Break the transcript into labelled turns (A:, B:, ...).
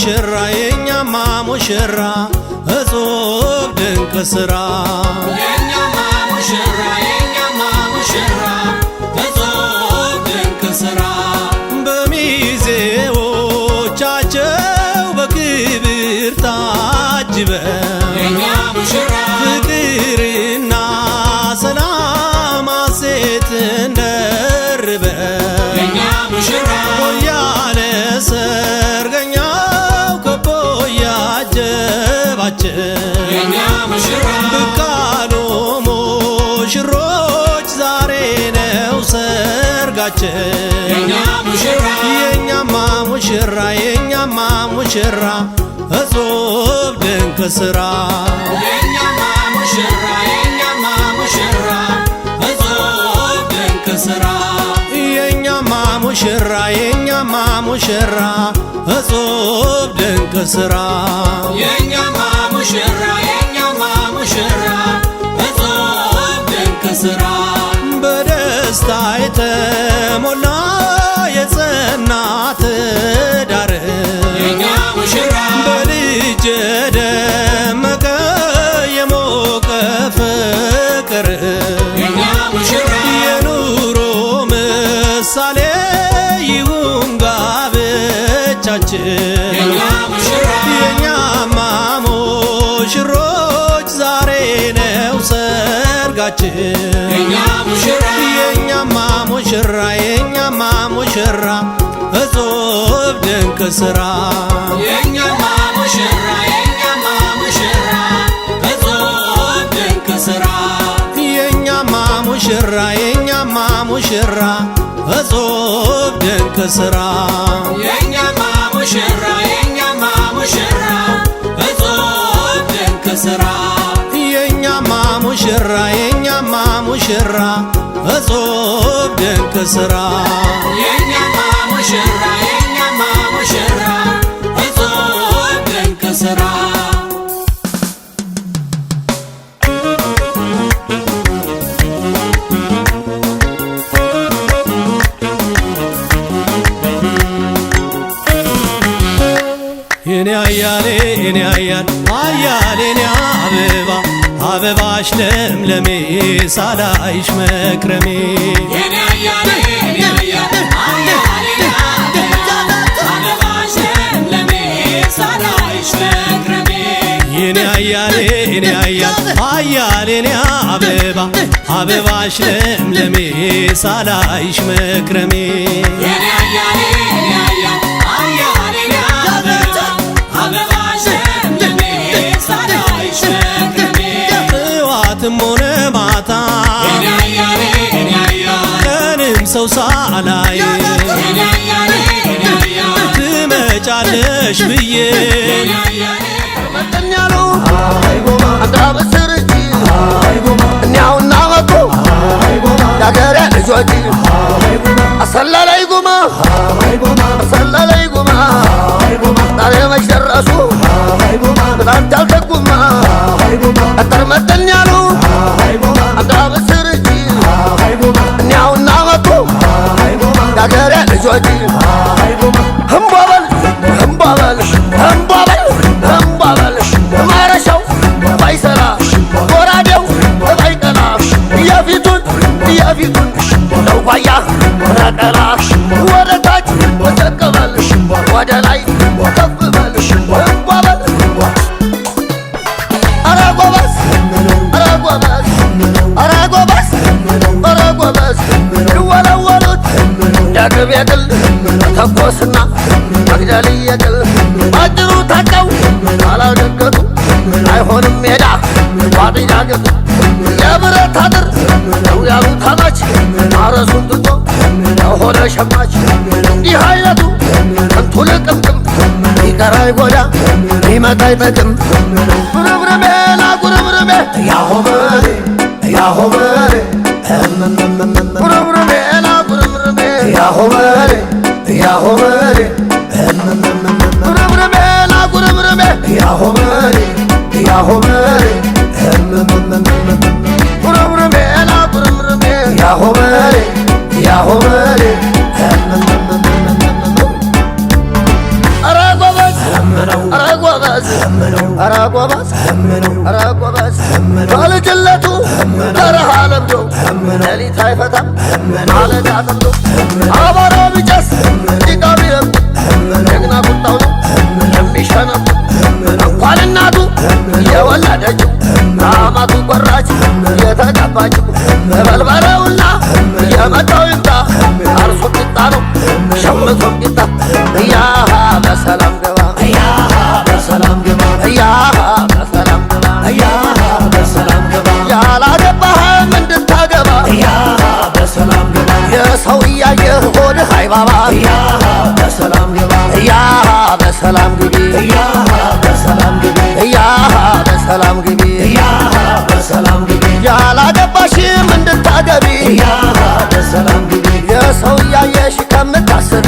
A: ሙሽራ የኛማ ሙሽራ እጹብ ድንቅ ስራ
B: የኛማ ሙሽራ የኛማ ሙሽራ እጹብ ድንቅ ስራ
A: በሚዜዎቻቸው በክብር ታጅበው
B: የኛ ሙሽራ
A: ፍቅርና ሰላም ሐሴትን ደርበው
B: የኛ ሙሽራ
A: ያለ ሰርገኛው ከቦ ያጀባቸው
B: የኛ ሙሽራ
A: ብቃሉ ሙሽሮች ዛሬ ነው ሰርጋቸው
B: የኛ ሙሽራ
A: የኛማ ሙሽራ የኛማ ሙሽራ እጹብ ድንቅ ስራ
B: የኛማ ሙሽራ የኛማ ሙሽራ እጹብ ድንቅ ስራ
A: የኛማ ሙሽራ የኛማ ሙሽራ እጹብ ድንቅ ስራ
B: የኛማ ሙሽራ የኛማ ሙሽራ እጹብ ድንቅ ስራ
A: በደስታ የተሞላ የጸና ትዳር
B: የኛ ሙሽራ
A: በልጅ ደመቀ የሞቀ ፍቅር
B: የኛ ሙሽራ
A: የኑሮ ምሳሌ ይሁን ጋብቻችን
B: የኛ ሙሽራ
A: የኛማ ሙሽሮች ዛሬ ነው ሰርጋችን
B: የኛ ሙሽራ
A: የኛማ ሙሽራ የኛማ ሙሽራ እጹብ ድንቅ ስራ
B: የኛማ ሙሽራ የኛማ ሙሽራ እጹብ ድንቅ ስራ
A: የኛማ ሙሽራ የኛማ ሙሽራ እጹብ ድንቅ ስራ
B: የኛማ ሙሽራ የኛማ ሙሽራ እጹብ ድንቅ ስራ
A: የኛማ ሙሽራ የኛማ ሙሽራ እጹብ ድንቅ ስራ
B: የኛማ ሙሽራ የኛማ ሙሽራ እጹብ ድንቅ ስራ
A: የኔ አያሌ የኔ አያሌ የኔ አበባ አበባሽ ለምለሜ ሳላይሽ መክረሜ
B: የኔ አያሌ የኔ አያሌ አበባሽ ለምለሜ ሳላይሽ መክረሜ
A: የኔ አያሌ የኔ አያሌ የኔ አበባ አበባሽ ለምለሜ ሳላይሽ መክረሜ
B: የኔ አያሌ የኔ አያሌ አበባሽ ለምለሜ ሳላይሽ መክረሜ
A: ጠዋትም ሆነ ማታ
B: የኔ አያሌ የኔ
A: ቀንም ሰው ሳላይ ትመጫለሽ ብዬ
C: መጠኛሉ አንዳበስርጂ እኒያውና መጡ ያገሬ ልጆች አሰላለይ ጉማ አሰላለይ ጉማ ዛሬ መች ደረሱ ትላንት ያልተጉማ ቀጠር መጠኛሉ አንዳበስርጂ እኒያውና መጡ ያገሬ ልጆች ህምቧበል ህምቧበል ህምቧበል ህምቧበል ማረሻው ባይሰራ ጎራዴው ባይቀና የፊቱን ለውጓያ ነቀላ ወደ ታች ተቀበል ወደ ላይ ከፍ በል ህምቧበል ኧረ ጎበዝ ኧረ ጎበዝ ኧረ ጎበዝ ኧረ ጎበዝ ይወለወሉት ደግብ የቅል ተኮስና መግደል የቅል አጭሩ ታቀው አላደገቱ አይሆንም ሜዳ ዋጥ ዳገቱ የብረት አጥር ነው ያሉት አማች ማረሱን ትቶ የሆነ ሸማች እንዲህ አይነቱ ከንቱ ልቅምቅም ይቀር አይጎዳ ይመጣ አይጠቅም ጉርምርሜና ጉርምርሜ ያሆበሬ ያሆበሬ ጉርምርሜና ጉርምርሜ ያሆበሬ ያሆበሬ ጉርምርሜና ጉርምርሜ ያሆበሬ ያሆበሬ ጉርምርሜና ጉርምርሜ ያሆበሬ ያሆበሬ ኧረ ጎበዝ ጎበዝ ኧረ ጎበዝ ኧረ ጎበዝ በልጅነቱ በረሃ ለምዶ ሌሊት አይፈታም ማለዳ ጠምዶ አቧራው ቢጨስ ጭቃው ቢረግጥ ጀግና ቁጣው ነው የሚሸነው እንኳን እናቱ የወለደችው አማቱ ቆራች የተቀባችው በልበለውና የመጣው ይምጣ አርሶ ቂጣ ነው ሸምቶ ቂጣ እያሃ በሰላም ገባ እያሃ በሰላም ገባ እያሃ በሰላም ገባ እያሃ በሰላም ገባ ያላገባህም እንድታገባ እያሃ በሰላም ገባ የሰው እያየህ ሆድህ አይባባ እያሃ በሰላም ገባ እያሃ በሰላም ግቢ እያሃ በሰላም ግቢ እያሃ በሰላም ግቢ እያሃ በሰላም ግቢ ያላገባሽም እንድታገቢ እያሃ በሰላም ግቢ የሰው እያየሽ ከምታስቢ